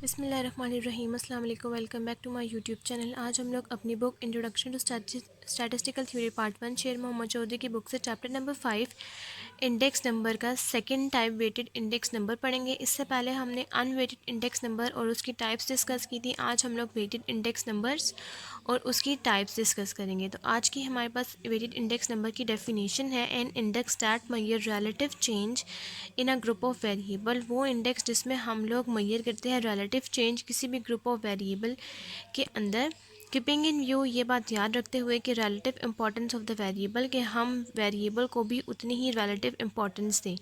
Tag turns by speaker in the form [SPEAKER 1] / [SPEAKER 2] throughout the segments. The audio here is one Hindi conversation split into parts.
[SPEAKER 1] बिस्मिल्लाहिर्रहमानिर्रहीम अस्सलाम वालेकुम। Welcome back to my YouTube channel. आज हम लोग अपनी book introduction to statistical theory part 1 Sher Mohammad Chaudhry की बुक से चैप्टर नंबर 5 इंडेक्स नंबर का second type weighted index number पढ़ेंगे। इससे पहले हमने अनवेटेड इंडेक्स नंबर और उसकी टाइप्स डिस्कस की थी। आज हम लोग वेटेड इंडेक्स नंबर्स और उसकी टाइप्स डिस्कस करेंगे। तो आज की हमारे पास वेटेड इंडेक्स नंबर की डेफिनेशन है an index that measure relative change in a group of variable. वो इंडेक्स जिसमें हम लोग मेजर करते हैं रिलेटिव चेंज किसी भी ग्रुप ऑफ वेरिएबल के अंदर। कीपिंग इन व्यू, ये बात याद रखते हुए कि relative importance of the variable, कि हम वेरिएबल को भी उतनी ही रिलेटिव इंपॉर्टेंस दें।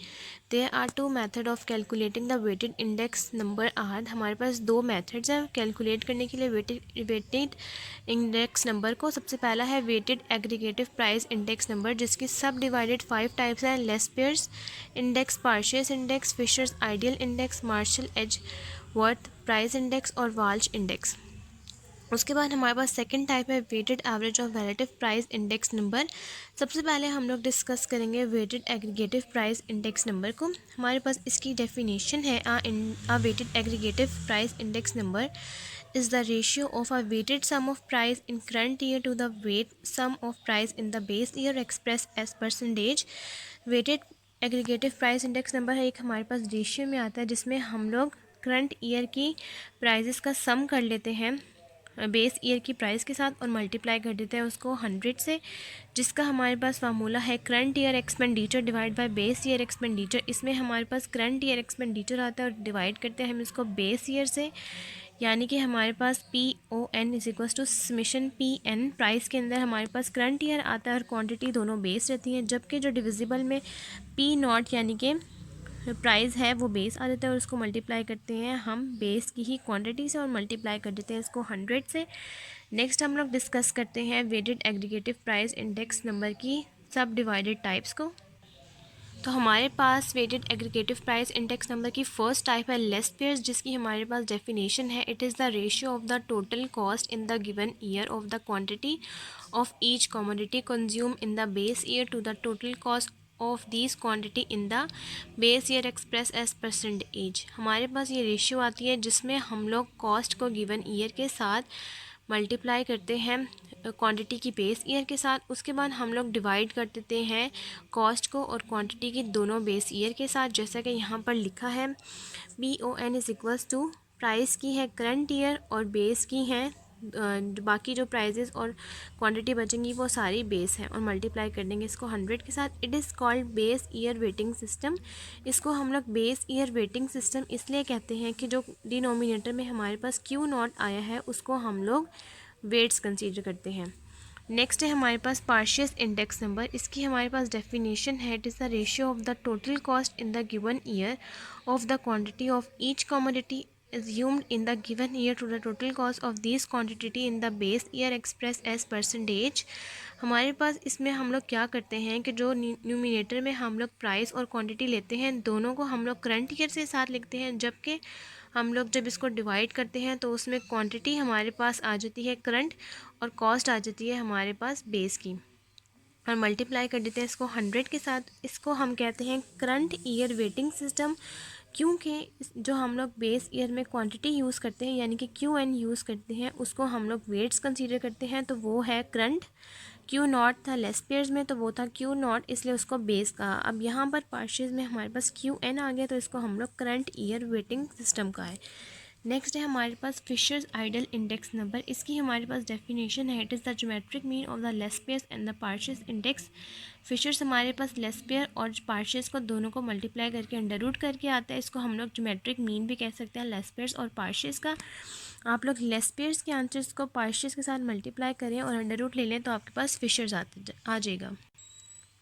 [SPEAKER 1] There are two method of calculating the weighted index number are. हमारे पास दो मेथड्स हैं कैलकुलेट करने के लिए वेटेड इंडेक्स नंबर को। सबसे पहला है weighted aggregative price index number, जिसकी सब डिवाइडेड 5 टाइप्स हैं: Laspeyres index, Paasche's index, Fisher's ideal index, Marshall Edgeworth price index और वाल्श इंडेक्स। उसके बाद हमारे पास सेकंड टाइप है weighted average of relative price index number. सबसे पहले हम लोग डिस्कस करेंगे weighted aggregative price index number को। हमारे पास इसकी डेफिनेशन है आ weighted aggregative price index number is the ratio of a weighted sum of price in current year to the weight sum of price in the base year expressed as percentage। weighted aggregative price index number है एक हमारे पास रेशियो में आता है जिसमें हम लोग करंट ईयर की प्राइजेस का सम कर लेते हैं बेस ईयर की प्राइस के साथ और मल्टीप्लाई कर देते हैं उसको 100 से, जिसका हमारे पास फार्मूला है current year expenditure divide by base year expenditure. इसमें हमारे पास करंट ईयर एक्सपेंडिचर आता है और डिवाइड करते हैं हम इसको बेस ईयर से, यानी कि हमारे पास PON is equals to summation PN। Price के अंदर हमारे पास करंट ईयर आता है और क्वांटिटी दोनों बेस रहती हैं, जबकि जो डिविजिबल में P0 यानी कि प्राइस है वो बेस आ जाता है और उसको मल्टीप्लाई करते हैं हम बेस की ही क्वांटिटी से और मल्टीप्लाई कर देते हैं इसको 100 से। नेक्स्ट हम लोग डिस्कस करते हैं weighted aggregative price index number की सब डिवाइडेड टाइप्स को। तो हमारे पास weighted aggregative price index number की फर्स्ट टाइप है लेस्पेयर्स, जिसकी हमारे पास डेफिनेशन है it is the ratio of the total cost in the given year of the quantity of each commodity consume in the base year to the total cost of this quantity in the base year express as percentage. हमारे पास ये रेशियो आती है जिसमें हम लोग कॉस्ट को गिवन ईयर के साथ मल्टीप्लाई करते हैं क्वांटिटी की बेस ईयर के साथ। उसके बाद हम लोग डिवाइड कर देते हैं कॉस्ट को और क्वांटिटी की दोनों बेस ईयर के साथ, जैसा कि यहाँ पर लिखा है PON is equals to price की है करंट ईयर और बेस की है बाकी जो प्राइजेस और क्वांटिटी बचेंगी वो सारी बेस है और मल्टीप्लाई कर देंगे इसको 100 के साथ। It is called base year waiting system. इसको हम लोग बेस ईयर वेटिंग सिस्टम इसलिए कहते हैं कि जो डिनोमिनेटर में हमारे पास Q0 आया है उसको हम लोग वेट्स कंसीडर करते हैं। नेक्स्ट है हमारे पास पार्शियस इंडेक्स नंबर। इसकी हमारे पास डेफिनेशन है it is the ratio of the total cost in the given year of the quantity of each commodity assumed in the given year to the total cost of these quantity in the base year expressed as percentage। हमारे पास इसमें हम लोग क्या करते हैं कि जो न्यूमिनेटर में हम लोग प्राइस और क्वांटिटी लेते हैं दोनों को हम लोग करंट ईयर से साथ लिखते हैं, जबकि हम लोग जब इसको डिवाइड करते हैं तो उसमें क्वांटिटी हमारे पास आ जाती है करंट और कॉस्ट आ जाती है हमारे पास बेस की और मल्टीप्लाई कर देते हैं इसको 100 के साथ। इसको हम कहते हैं करंट ईयर वेटिंग सिस्टम, क्योंकि जो हम लोग बेस ईयर में क्वांटिटी यूज़ करते हैं यानी कि QN यूज़ करते हैं उसको हम लोग वेट्स कंसीडर करते हैं, तो वो है करंट। Q0 था लेस्पेयर्स में तो वो था Q0, इसलिए उसको बेस कहा। अब यहाँ पर पार्शियस में हमारे पास QN आ गया तो इसको हम लोग करंट ईयर वेटिंग सिस्टम का है। नेक्स्ट है हमारे पास फिशर्स आइडल इंडेक्स नंबर। इसकी हमारे पास डेफिनेशन है it is the geometric mean of the Laspeyres and the Paasche's index. Fisher's हमारे पास लेस्पेयर और पार्शियस को दोनों को मल्टीप्लाई करके अंडर रूट करके आता है, इसको हम लोग ज्योमेट्रिक मीन भी कह सकते हैं लेस्पेयर्स और पार्शियस का। आप लोग लेस्पेयर्स के आंसर्स को पार्शियस के साथ मल्टीप्लाई करें और अंडर रूट ले लें तो आपके पास फिशर्स आ जाएगा।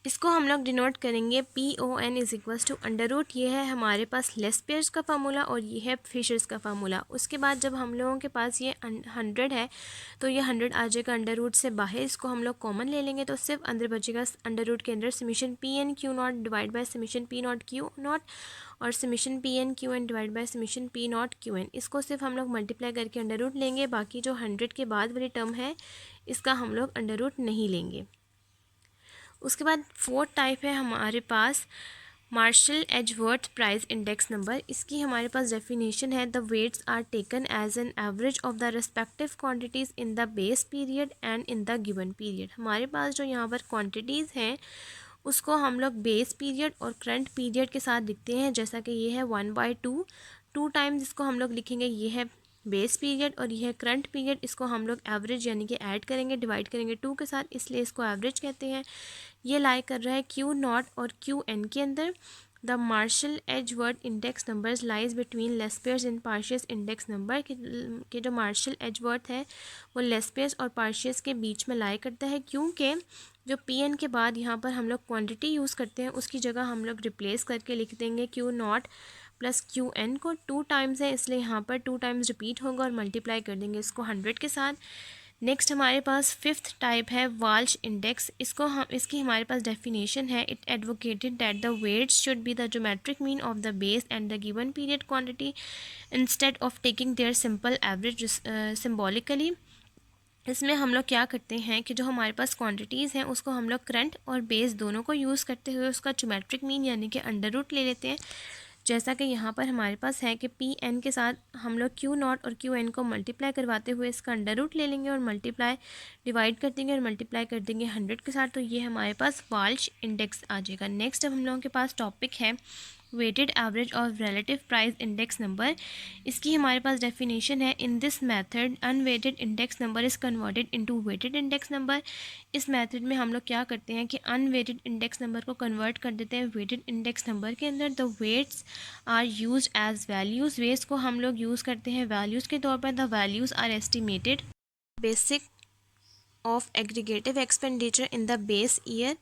[SPEAKER 1] इसको हम लोग डिनोट करेंगे PON is equals to under root. ये है हमारे पास लेस्पेयर्स का फार्मूला और ये है फिशर्स का फार्मूला। उसके बाद जब हम लोगों के पास ये 100 है तो ये 100 आ जाएगा अंडर रूट से बाहर, इसको हम लोग कॉमन ले लेंगे तो सिर्फ अंदर बचेगा अंडर रूट के अंदर summation PN Q0 divide by summation P0 Q0 और summation PN QN divide by summation P0 QN। इसको सिर्फ हम लोग मल्टीप्लाई करके अंडर रूट लेंगे, बाकी जो 100 के बाद वाली टर्म है इसका हम लोग अंडर रूट नहीं लेंगे। उसके बाद फोर्थ टाइप है हमारे पास Marshall Edgeworth price index number, इसकी हमारे पास डेफिनेशन है the weights are taken as an average of the respective quantities in the base period and in the given period. हमारे पास जो यहाँ पर क्वांटिटीज़ हैं उसको हम लोग बेस पीरियड और करंट पीरियड के साथ लिखते हैं, जैसा कि ये है 1/2, 2 टाइम्स इसको हम लोग लिखेंगे, ये है बेस पीरियड और ये है करंट पीरियड। इसको हम लोग एवरेज यानी कि ऐड करेंगे, डिवाइड करेंगे 2 के साथ, इसलिए इसको एवरेज कहते हैं। ये लाई कर रहा है क्यू नॉट और क्यू एन के अंदर। The Marshall Edgeworth index numbers lies between Laspeyres and Paasche's index number के जो मार्शल एजवर्थ है वो लेस्पेयर्स और पार्शियस के बीच में लाई करता है, क्योंकि जो पी एन के बाद यहाँ पर हम लोग क्वांटिटी यूज़ करते हैं उसकी जगह हम लोग रिप्लेस करके लिख देंगे q naught plus q n को 2 टाइम्स है, इसलिए यहाँ पर 2 टाइम्स रिपीट होगा और मल्टीप्लाई कर देंगे इसको 100 के साथ। नेक्स्ट हमारे पास फिफ्थ टाइप है वाल्श इंडेक्स। इसकी हमारे पास डेफिनेशन है it advocated that the weights should be the geometric mean of the base and the given period quantity instead of taking their simple average symbolically. इसमें हम लोग क्या करते हैं कि जो हमारे पास क्वांटिटीज़ हैं उसको हम लोग करंट और बेस दोनों को यूज़ करते हुए उसका ज्योमेट्रिक मीन यानी कि अंडर रूट ले लेते हैं, जैसा कि यहाँ पर हमारे पास है कि पी एन के साथ हम लोग क्यू नॉट और क्यू एन को मल्टीप्लाई करवाते हुए इसका अंडर रूट ले लेंगे और मल्टीप्लाई डिवाइड कर देंगे और मल्टीप्लाई कर देंगे 100 के साथ, तो ये हमारे पास वाल्श इंडेक्स आ जाएगा। नेक्स्ट अब हम लोगों के पास टॉपिक है weighted average of relative price index number. इसकी हमारे पास डेफिनेशन है in this method unweighted index number is converted into weighted index number. इस मेथड में हम लोग क्या करते हैं कि अनवेटेड इंडेक्स नंबर को कन्वर्ट कर देते हैं वेटेड इंडेक्स नंबर के अंदर। The weights are use as values, weights को हम लोग यूज़ करते हैं वैल्यूज़ के तौर पर। The values are estimated basic of aggregative expenditure in the base year.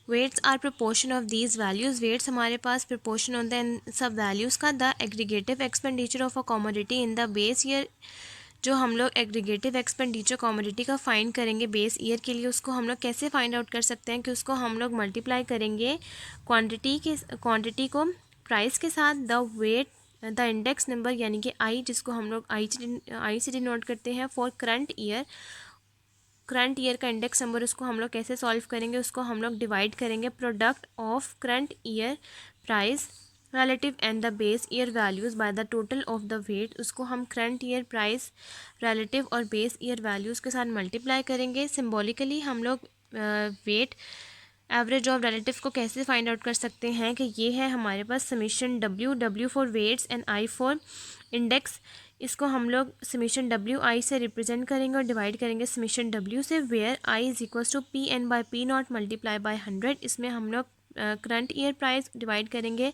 [SPEAKER 1] Weights are proportion of these values, weights हमारे पास प्रपोर्शन होता है इन सब वैल्यूज़ का। The aggregative expenditure of a commodity in the base year, जो हम लोग एग्रीगेटिव एक्सपेंडिचर कमोडिटी का फाइंड करेंगे बेस ईयर के लिए, उसको हम लोग कैसे फाइंड आउट कर सकते हैं कि उसको हम लोग मल्टीप्लाई करेंगे क्वांटिटी को प्राइस के साथ। The weight the index number यानी कि आई, जिसको हम लोग आई से डिनोट करते हैं for current year. Current year का इंडेक्स नंबर उसको हम लोग कैसे सॉल्व करेंगे, उसको हम लोग डिवाइड करेंगे product of current year price relative and the base year values by the total of the weight। उसको हम करंट ईयर प्राइस relative और बेस ईयर वैल्यूज़ के साथ मल्टीप्लाई करेंगे। सिम्बॉलिकली हम लोग वेट एवरेज ऑफ रिलेटिव को कैसे फाइंड आउट कर सकते हैं कि ये है हमारे पास summation W for weights and I for index. इसको हम लोग समीशन डब्ल्यू आई से रिप्रेजेंट करेंगे और डिवाइड करेंगे समीशन डब्ल्यू से, where I is equals to P N by P naught multiply by 100। इसमें हम लोग करंट ईयर प्राइस डिवाइड करेंगे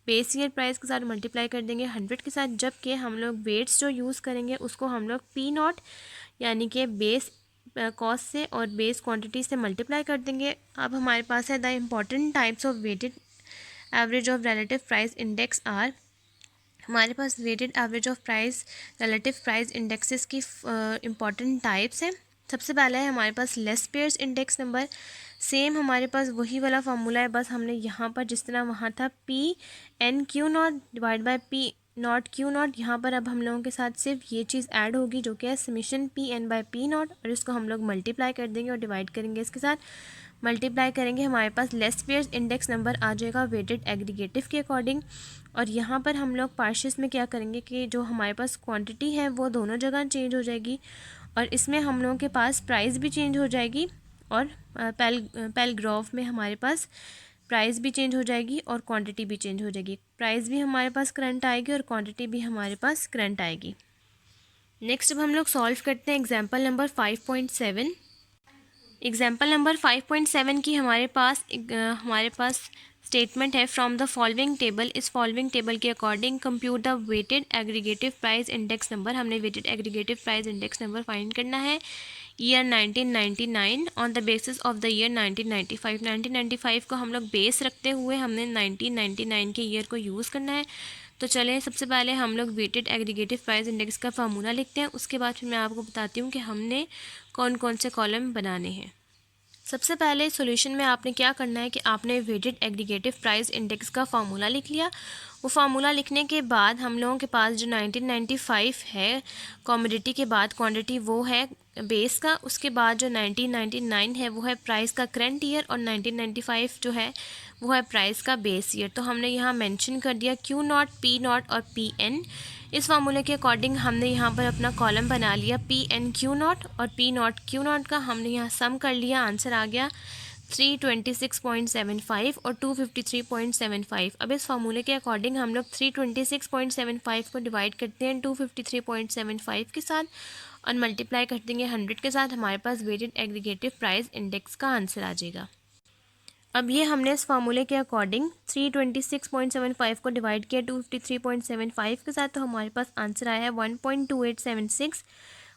[SPEAKER 1] बेस ईयर प्राइस के साथ मल्टीप्लाई कर देंगे 100 के साथ, जबकि हम लोग वेट्स जो यूज़ करेंगे उसको हम लोग पी नॉट यानी कि बेस कॉस्ट से और बेस क्वांटिटी से मल्टीप्लाई कर देंगे। अब हमारे पास है the important types of weighted average of relative price index are. हमारे पास weighted average of price relative price indexes की इम्पॉर्टेंट टाइप्स हैं। सबसे पहला है हमारे पास लेस्पेयर्स इंडेक्स नंबर। सेम हमारे पास वही वाला फार्मूला है, बस हमने यहाँ पर जिस तरह वहाँ था P N Q naught divide by P naught Q naught, यहाँ पर अब हम लोगों के साथ सिर्फ ये चीज़ ऐड होगी जो कि है summation P N by P naught, और इसको हम लोग मल्टीप्लाई कर देंगे और डिवाइड करेंगे इसके साथ। मल्टीप्लाई करेंगे हमारे पास लेस्पेयर्स इंडेक्स नंबर आ जाएगा वेटेड एग्रीगेटिव के अकॉर्डिंग। और यहाँ पर हम लोग पार्शियस में क्या करेंगे कि जो हमारे पास क्वांटिटी है वो दोनों जगह चेंज हो जाएगी और इसमें हम लोगों के पास प्राइस भी चेंज हो जाएगी और पैराग्राफ में हमारे पास प्राइस भी चेंज हो जाएगी और क्वांटिटी भी चेंज हो जाएगी। प्राइस भी हमारे पास करंट आएगी और क्वांटिटी भी हमारे पास करंट आएगी। नेक्स्ट अब हम लोग सॉल्व करते हैं एग्जाम्पल नंबर 5.7। एग्जाम्पल नंबर 5.7 की हमारे पास स्टेटमेंट है फ्रॉम द फॉलोइंग टेबल। इस फॉलोइंग टेबल के according compute the weighted aggregative price index number. हमने weighted aggregative price index number find करना है year 1999 on the basis of the year 1995। 1995 को हम लोग बेस रखते हुए हमने 1999 के ईयर को यूज़ करना है। तो चलें सबसे पहले हम लोग वेटेड एग्रीगेटिव प्राइस इंडेक्स का फार्मूला लिखते हैं, उसके बाद फिर मैं आपको बताती हूँ कि हमने कौन कौन से कॉलम बनाने हैं। सबसे पहले सॉल्यूशन में आपने क्या करना है कि आपने वेटेड एग्रीगेटिव प्राइस इंडेक्स का फार्मूला लिख लिया। वो फार्मूला लिखने के बाद हम लोगों के पास जो 1995 है कमोडिटी के बाद क्वांटिटी वो है बेस का, उसके बाद जो 1999 है वो है प्राइस का करंट ईयर और 1995 जो है वो है प्राइस का बेस ईयर। तो हमने यहाँ मेंशन कर दिया क्यू नॉट, पी नॉट और पी एन। इस फार्मूले के अकॉर्डिंग हमने यहाँ पर अपना कॉलम बना लिया पी एन क्यू नॉट और पी नॉट क्यू नॉट का हमने यहाँ सम कर लिया। आंसर आ गया 326.75 और 253.75। अब इस फार्मूले के अकॉर्डिंग हम लोग 326.75 को डिवाइड करते हैं 253.75 के साथ और मल्टीप्लाई कर देंगे 100 के साथ। हमारे पास वेटेड एग्रीगेटिव प्राइस इंडेक्स का आंसर आ जाएगा। अब ये हमने इस फार्मूले के अकॉर्डिंग 326.75 को डिवाइड किया 253.75 के साथ, तो हमारे पास आंसर आया है 1.2876।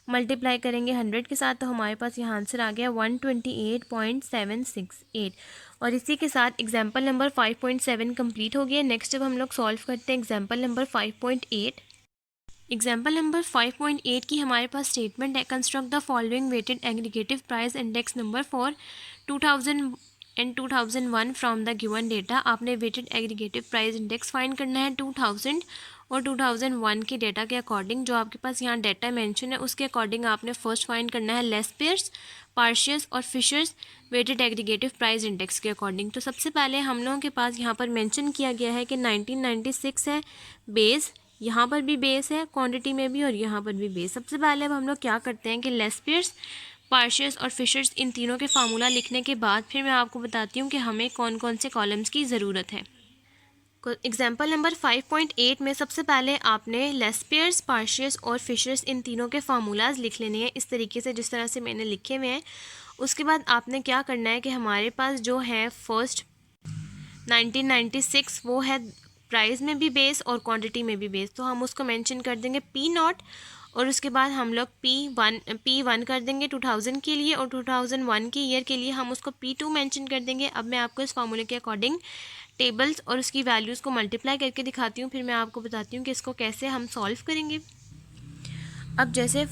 [SPEAKER 1] मल्टीप्लाई करेंगे 100 के साथ तो हमारे पास यहाँ आंसर आ गया 128.768। और इसी के साथ एग्जाम्पल नंबर 5.7 कंप्लीट हो गया। नेक्स्ट जब हम लोग सॉल्व करते हैं एग्जाम्पल नंबर 5.8। एग्जाम्पल नंबर 5.8 की हमारे पास स्टेटमेंट है construct the following weighted aggregative price index number for 2000 and 2001 from the given data. आपने weighted aggregative price index find करना है 2000 और 2001 के डेटा के अकॉर्डिंग। जो आपके पास यहाँ डेटा मेंशन है उसके अकॉर्डिंग आपने फर्स्ट फाइंड करना है लेस पेयर्स, पार्शियस और Fisher's weighted aggregative price index के अकॉर्डिंग। तो सबसे पहले हम लोगों के पास यहाँ पर मेंशन किया गया है कि 1996 है बेस, यहाँ पर भी बेस है क्वांटिटी में भी और यहाँ पर भी बेस। सबसे पहले अब हम लोग क्या करते हैं कि लेस पेयर्स, पार्शियस और फिशर्स इन तीनों के फार्मूला लिखने के बाद फिर मैं आपको बताती हूँ कि हमें कौन कौन से कॉलम्स की ज़रूरत है। एग्जाम्पल नंबर 5.8 में सबसे पहले आपने लेस पेयर्स, पार्शियस और फिशर्स इन तीनों के फार्मूलाज लिख लेने हैं इस तरीके से जिस तरह से मैंने लिखे हुए हैं। उसके बाद आपने क्या करना है कि हमारे पास जो है फर्स्ट 1996 वो है प्राइस में भी बेस और क्वांटिटी में भी बेस, तो हम उसको मेंशन कर देंगे पी नॉट और उसके बाद हम लोग P1 कर देंगे 2000 के लिए और 2001 के ईयर के लिए हम उसको P2 मेंशन कर देंगे। अब मैं आपको इस फार्मूले के अकॉर्डिंग टेबल्स और उसकी वैल्यूज़ को मल्टीप्लाई करके दिखाती हूँ, फिर मैं आपको बताती हूँ कि इसको कैसे हम सॉल्व करेंगे। अब जैसे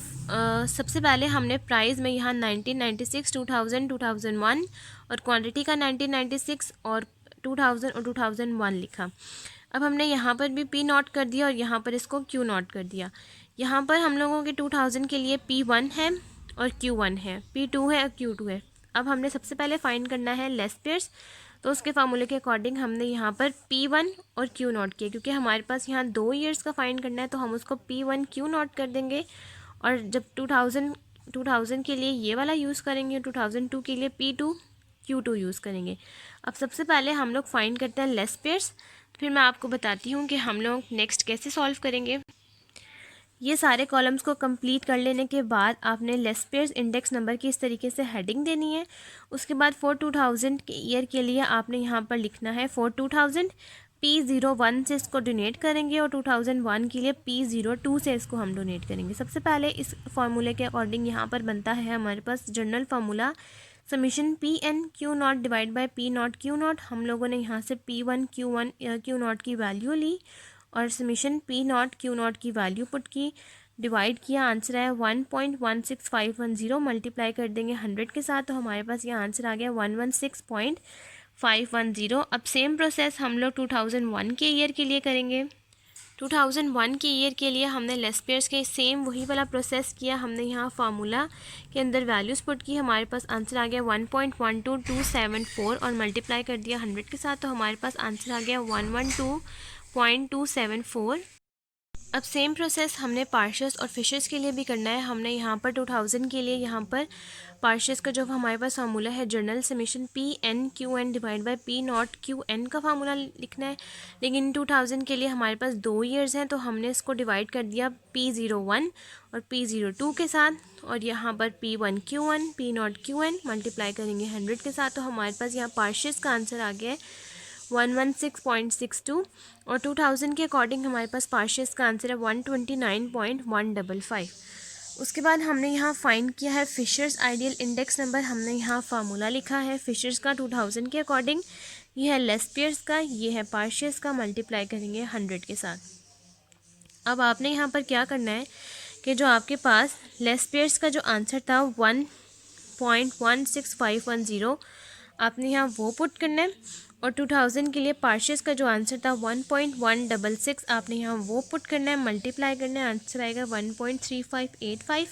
[SPEAKER 1] सबसे पहले हमने प्राइस में यहाँ 1996, 2000, 2001 और क्वांटिटी का 1996 और 2000 और 2001 लिखा। अब हमने यहाँ पर भी P नॉट कर दिया और यहाँ पर इसको Q नॉट कर दिया। यहाँ पर हम लोगों के 2000 के लिए P1 है और Q1 है, P2 है और Q2 है। अब हमने सबसे पहले फाइंड करना है लेस पेयर्स, तो उसके फार्मूले के अकॉर्डिंग हमने यहाँ पर P1 और Q नॉट किया। क्योंकि हमारे पास यहाँ 2 ईयर्स का फाइंड करना है तो हम उसको P1 Q नॉट कर देंगे और जब 2000 के लिए ये वाला यूज़ करेंगे, 2002 के लिए P2 Q2 यूज़ करेंगे। अब सबसे पहले हम लोग फाइंड करते हैं लेस पेयर्स, फिर मैं आपको बताती हूँ कि हम लोग नेक्स्ट कैसे सॉल्व करेंगे। ये सारे कॉलम्स को कंप्लीट कर लेने के बाद आपने लेस पेयर्स इंडेक्स नंबर की इस तरीके से हेडिंग देनी है। उसके बाद फॉर 2000 के ईयर के लिए आपने यहाँ पर लिखना है फॉर 2000 P01 से इसको डोनेट करेंगे और 2001 के लिए P02 से इसको हम डोनेट करेंगे। सबसे पहले इस फार्मूले के अकॉर्डिंग यहाँ पर बनता है हमारे पास general formula summation P_n Q naught divide by P naught Q naught. हम लोगों ने यहाँ से P1 Q नॉट की वैल्यू ली और summation P naught Q naught की वैल्यू पुट की, डिवाइड किया, आंसर आया 1.16510। मल्टीप्लाई कर देंगे 100 के साथ तो हमारे पास ये आंसर आ गया 116.510। अब सेम प्रोसेस हम लोग 2001 के ईयर के लिए करेंगे। 2001 के ईयर के लिए हमने लेस पेयर्स के सेम वही वाला प्रोसेस किया। हमने यहाँ फार्मूला के अंदर वैल्यूज़ पुट की, हमारे पास आंसर आ गया 1.12274 और मल्टीप्लाई कर दिया 100 के साथ तो हमारे पास आंसर आ गया 112.274। अब सेम प्रोसेस हमने पार्शियस और फिशर्स के लिए भी करना है। हमने यहाँ पर 2000 के लिए यहाँ पर पार्शियस का जो हमारे पास फार्मूला है general summation P_n/Q_n divide by P not Q_n का फार्मूला लिखना है। लेकिन 2000 के लिए हमारे पास 2 ईयर्स हैं तो हमने इसको डिवाइड कर दिया P01 और P02 के साथ और यहाँ पर P1 Q1 P not Q_n multiply करेंगे 100 के साथ तो हमारे पास यहाँ पार्शियस का आंसर आ गया है 116.62 और 2000 के अकॉर्डिंग हमारे पास पार्शियस का आंसर है 129.155। उसके बाद हमने यहाँ फाइंड किया है फिशर्स आइडियल इंडेक्स नंबर। हमने यहाँ फार्मूला लिखा है फिशर्स का 2000 के अकॉर्डिंग, ये है लेस पेयर्स का, ये है पार्शियस का, मल्टीप्लाई करेंगे 100 के साथ। अब आपने यहाँ पर क्या करना है कि जो आपके पास लेस पेयर्स का जो आंसर था 1.16510 आपने यहाँ वो पुट करना है। और 2000 के लिए पार्शियस का जो आंसर था 1.166 आपने यहाँ वो पुट करना है, मल्टीप्लाई करना है, आंसर आएगा 1.3585।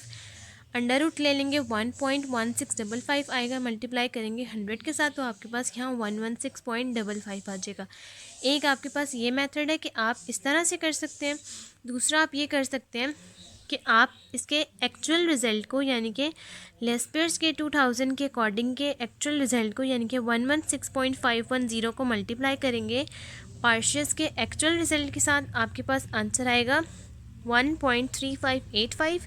[SPEAKER 1] अंडर रूट ले लेंगे 1.1655 आएगा, मल्टीप्लाई करेंगे 100 के साथ तो आपके पास यहाँ 116.55 आ जाएगा। एक आपके पास ये मेथड है कि आप इस तरह से कर सकते हैं। दूसरा आप ये कर सकते हैं कि आप इसके एक्चुअल रिज़ल्ट को यानी कि लेस्पेयर्स के 2000 के अकॉर्डिंग के एक्चुअल रिज़ल्ट को यानी कि 116.510 को मल्टीप्लाई करेंगे पार्शियस के एक्चुअल रिज़ल्ट के साथ, आपके पास आंसर आएगा 1.3585।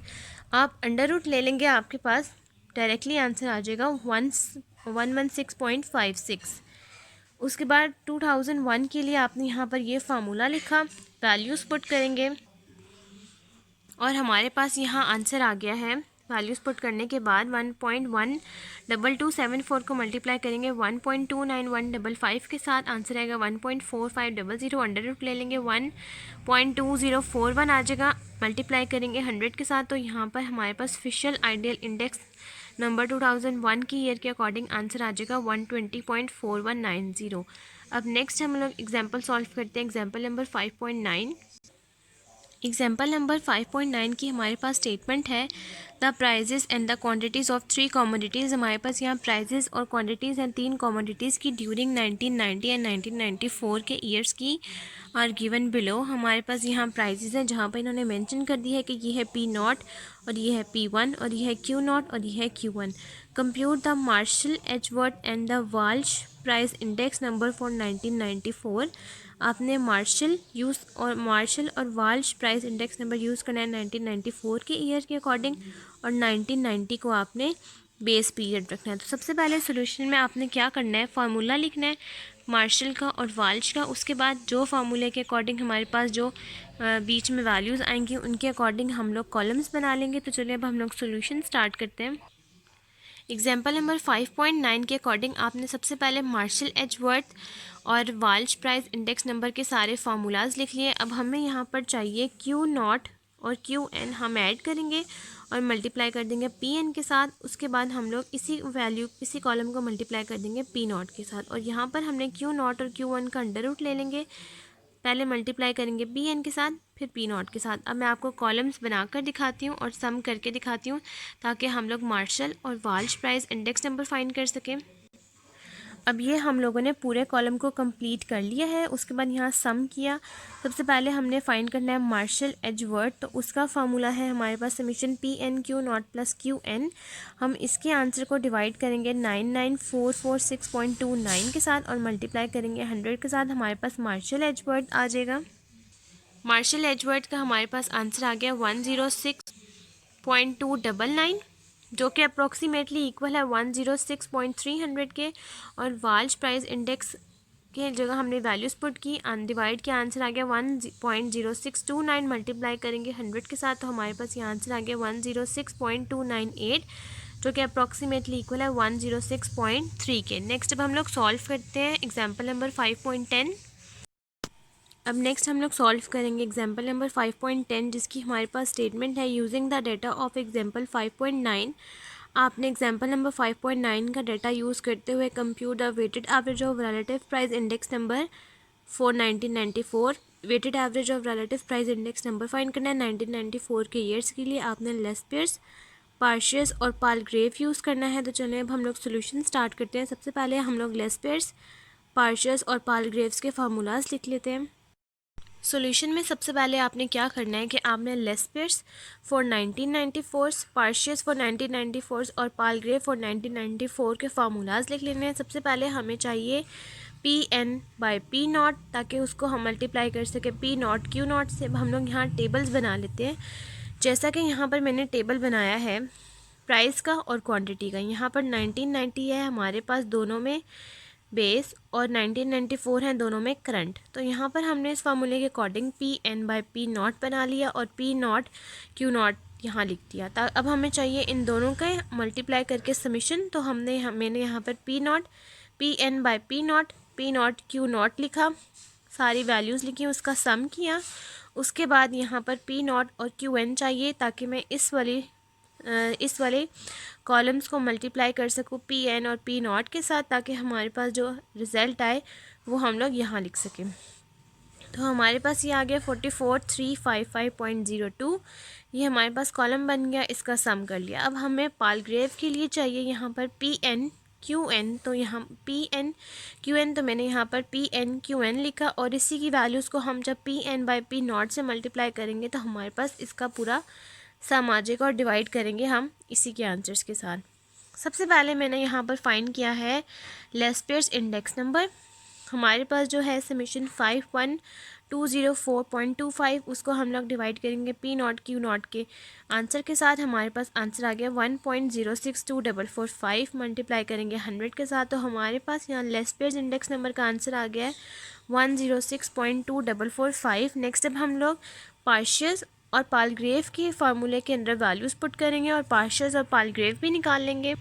[SPEAKER 1] आप अंडर रूट ले लेंगे, आपके पास डायरेक्टली आंसर आ जाएगा 116.56। उसके बाद 2001 के लिए आपने यहाँ पर ये फार्मूला लिखा, वैल्यूज़ पुट करेंगे और हमारे पास यहाँ आंसर आ गया है। वैल्यूज़ पुट करने के बाद 1.12274 को मल्टीप्लाई करेंगे 1.29155 के साथ, आंसर आएगा 1.4500। अंडर रूट ले लेंगे 1.2041 आ जाएगा, मल्टीप्लाई करेंगे 100 के साथ तो यहाँ पर हमारे पास फिशल आइडियल इंडेक्स नंबर 2001 की ईयर के अकॉर्डिंग आंसर आ जाएगा 120.4190। अब नेक्स्ट हम लोग एग्जाम्पल सॉल्व करते हैं। Example number 5.9। एग्जाम्पल नंबर 5.9 की हमारे पास स्टेटमेंट है the prices and the quantities of 3 commodities. हमारे पास यहाँ प्राइजेस और क्वांटिटीज़ हैं 3 कमोडिटीज़ की ड्यूरिंग 1990 एंड 1994 के ईयर्स की आर गिवन बिलो। हमारे पास यहाँ प्राइजेस हैं जहाँ पर इन्होंने मेंशन कर दी है कि ये है P0 और ये है P1 और ये है Q0 और ये है Q1। Compute the Marshall Edgeworth and the Walsh price index number for 1994। आपने मार्शल और Walsh price index number use करना है 1994 के ईयर के अकॉर्डिंग और 1990 को आपने बेस पीरियड रखना है। तो सबसे पहले सॉल्यूशन में आपने क्या करना है, फार्मूला लिखना है मार्शल का और वाल्श का। उसके बाद जो फार्मूले के अकॉर्डिंग हमारे पास जो बीच में वैल्यूज़ आएंगी उनके अकॉर्डिंग हम लोग कॉलम्स बना लेंगे। तो चलिए अब हम लोग सॉल्यूशन स्टार्ट करते हैं। एग्जाम्पल नंबर 5.9 के अकॉर्डिंग आपने सबसे पहले मार्शल एजवर्थ और वाल्श प्राइस इंडेक्स नंबर के सारे फार्मूलाज लिख लिए। अब हमें यहाँ पर चाहिए Q0 और Qn हम ऐड करेंगे और मल्टीप्लाई कर देंगे Pn के साथ। उसके बाद हम लोग इसी कॉलम को मल्टीप्लाई कर देंगे P0 के साथ और यहाँ पर हमने Q0 और Q1 का अंडर रूट ले लेंगे, पहले मल्टीप्लाई करेंगे Pn के साथ फिर P0 के साथ। अब मैं आपको कॉलम्स बनाकर दिखाती हूँ और सम करके दिखाती हूँ ताकि हम लोग मार्शल और Walsh price index number find कर सकें। अब ये हम लोगों ने पूरे कॉलम को कंप्लीट कर लिया है। उसके बाद यहाँ सम किया। सबसे पहले हमने फाइंड करना है मार्शल एजवर्थ, तो उसका फार्मूला है हमारे पास summation Pn Q0 plus Qn। हम इसके आंसर को डिवाइड करेंगे 99446.29 के साथ और मल्टीप्लाई करेंगे 100 के साथ। हमारे पास मार्शल एजवर्थ आ जाएगा। मार्शल एजवर्थ का हमारे पास आंसर आ गया 106.299 जो कि अप्रॉक्सीमेटली इक्वल है 106.300 के। और वाल्श प्राइस इंडेक्स के जगह हमने वैल्यूज़ पुट की, डिवाइड के आंसर आ गया 1.0629, मल्टीप्लाई करेंगे 100 के साथ तो हमारे पास ये आंसर आ गया 106.298 जो कि अप्रॉक्सीमेटली इक्वल है 106.3 के। नेक्स्ट अब हम लोग सॉल्व करते हैं एग्जाम्पल नंबर 5.10। अब नेक्स्ट हम लोग सॉल्व करेंगे एग्जाम्पल नंबर 5.10 जिसकी हमारे पास स्टेटमेंट है using the data of example 5.9। आपने एग्जाम्पल नंबर 5.9 का डाटा यूज़ करते हुए compute the weighted average of relative price index number for 1994। Weighted average of relative price index number find करना है 1994 के ईयर्स के लिए। आपने लेस्पेयर्स, पार्शियस और पालग्रेव यूज़ करना है। तो चलिए अब हम लोग सोल्यूशन स्टार्ट करते हैं। सबसे पहले हम लोग लेस्पेयर्स, पार्शियस और पालग्रेव्स के फार्मूलाज लिख लेते हैं। सॉल्यूशन में सबसे पहले आपने क्या करना है कि आपने लेस्पेयर्स फॉर 1994, पार्शियस फॉर 1994 और पालग्रेव फॉर 1994 के फार्मूलाज लिख लेने हैं। सबसे पहले हमें चाहिए Pn/P0 ताकि उसको हम मल्टीप्लाई कर सके P0 Q0 से। हम लोग यहाँ टेबल्स बना लेते हैं। जैसा कि यहाँ पर मैंने टेबल बनाया है प्राइस का और क्वांटिटी का। यहाँ पर 1990 है हमारे पास दोनों में बेस और 1994 हैं दोनों में करंट। तो यहाँ पर हमने इस फार्मूले के अकॉर्डिंग Pn/P0 बना लिया और P0 Q0 यहाँ लिख दिया। अब हमें चाहिए इन दोनों का मल्टीप्लाई करके समीशन। तो मैंने यहाँ पर Pn/P0 P0 Q0 लिखा, सारी वैल्यूज़ लिखी, उसका सम किया। उसके बाद यहाँ पर P0 और Qn चाहिए ताकि मैं इस वाली इस वाले कॉलम्स को मल्टीप्लाई कर सकूँ पी एन और पी नॉट के साथ, ताकि हमारे पास जो रिज़ल्ट आए वो हम लोग यहाँ लिख सकें। तो हमारे पास ये आ गया 44,355.02। ये हमारे पास कॉलम बन गया, इसका सम कर लिया। अब हमें पालग्रेव के लिए चाहिए यहाँ पर पी एन क्यू एन, तो यहाँ पी एन क्यू एन, तो मैंने यहाँ पर पी एन क्यू एन लिखा, और इसी की वैल्यूज़ को हम जब P N by P naught से मल्टीप्लाई करेंगे तो हमारे पास इसका पूरा सम आ जाएगा, और डिवाइड करेंगे हम इसी के आंसर्स के साथ। सबसे पहले मैंने यहाँ पर फाइंड किया है लेस्पेयर्स इंडेक्स नंबर। हमारे पास जो है समीशन 51,204.25, उसको हम लोग डिवाइड करेंगे पी नॉट क्यू नॉट के आंसर के साथ। हमारे पास आंसर आ गया 1.062445, मल्टीप्लाई करेंगे 100 के साथ, तो हमारे पास यहाँ लेस्पेयर्स इंडेक्स नंबर का आंसर आ गया है 106.2445। नेक्स्ट अब हम लोग पार्शियस और पालग्रेव के फार्मूले के अंदर वैल्यूज़ पुट करेंगे और पार्शियस और पालग्रेव भी निकाल लेंगे।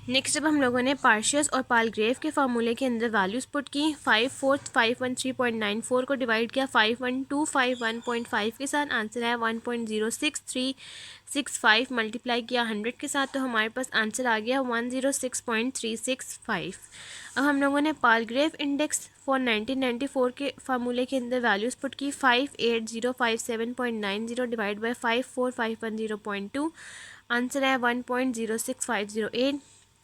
[SPEAKER 1] नेक्स्ट जब हम लोगों ने पार्शियस और पालग्रेव के फार्मूले के अंदर वैल्यूज़ पुट की, 54,513.94 को डिवाइड किया 51,251.5 के साथ, आंसर आया 1.06365, मल्टीप्लाई किया 100 के साथ, तो हमारे पास आंसर आ गया 106.365। अब हम लोगों ने पालग्रेव इंडेक्स फॉर 1994 के फार्मूले के अंदर वैल्यूज़ पुट की 58,057.90 डिवाइड बाई 54,510.2, आंसर है 1.06508,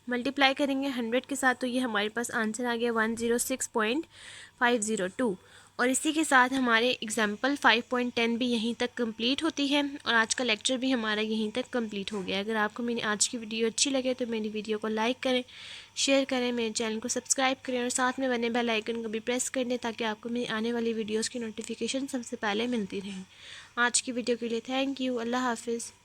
[SPEAKER 1] मल्टीप्लाई करेंगे 100 के साथ, तो ये हमारे पास आंसर आ गया 106.502। और इसी के साथ हमारे एग्जाम्पल 5.10 भी यहीं तक कंप्लीट होती है, और आज का लेक्चर भी हमारा यहीं तक कंप्लीट हो गया। अगर आपको मेरी आज की वीडियो अच्छी लगे तो मेरी वीडियो को लाइक करें, शेयर करें, मेरे चैनल को सब्सक्राइब करें, और साथ में बने बेल आइकन को भी प्रेस कर दें, ताकि आपको मेरी आने वाली वीडियोज़ की नोटिफिकेशन सबसे पहले मिलती रहें। आज की वीडियो के लिए थैंक यू। अल्लाह हाफिज़।